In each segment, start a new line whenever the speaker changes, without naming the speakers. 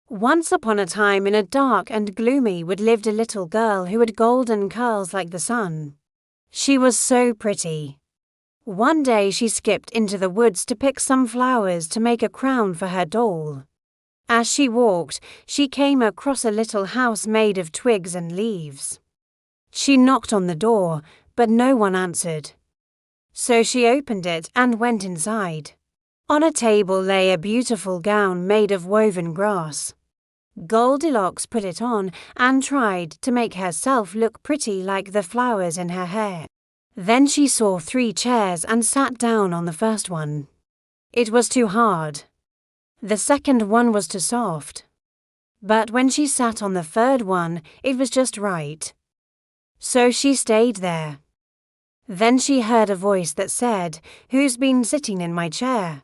Once upon a time in a dark and gloomy wood lived a little girl who had golden curls like the sun. She was so pretty. One day she skipped into the woods to pick some flowers to make a crown for her doll. As she walked, she came across a little house made of twigs and leaves. She knocked on the door, but no one answered. So she opened it and went inside. On a table lay a beautiful gown made of woven grass. Goldilocks put it on and tried to make herself look pretty like the flowers in her hair. Then she saw 3 chairs and sat down on the first one. It was too hard. The second one was too soft. But when she sat on the third one, it was just right. So she stayed there. Then she heard a voice that said, "Who's been sitting in my chair?"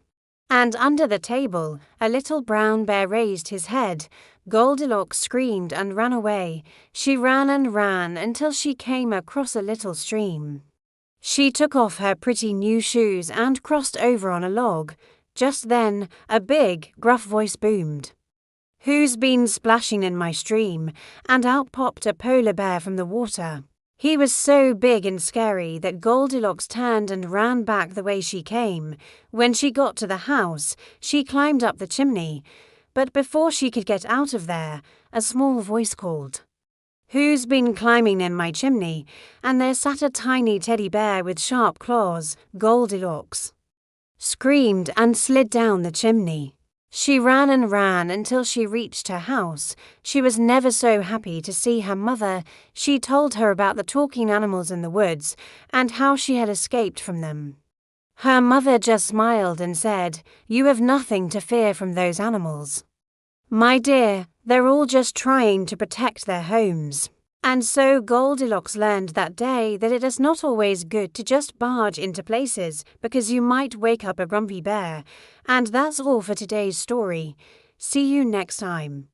And under the table, a little brown bear raised his head. Goldilocks screamed and ran away. She ran and ran until she came across a little stream. She took off her pretty new shoes and crossed over on a log. Just then, a big, gruff voice boomed. "Who's been splashing in my stream?" And out popped a polar bear from the water. He was so big and scary that Goldilocks turned and ran back the way she came. When she got to the house, she climbed up the chimney. But before she could get out of there, a small voice called, "Who's been climbing in my chimney?" And there sat a tiny teddy bear with sharp claws. Goldilocks screamed and slid down the chimney. She ran and ran until she reached her house. She was never so happy to see her mother. She told her about the talking animals in the woods and how she had escaped from them. Her mother just smiled and said, "You have nothing to fear from those animals. My dear, they're all just trying to protect their homes." And so Goldilocks learned that day that it is not always good to just barge into places because you might wake up a grumpy bear. And that's all for today's story. See you next time.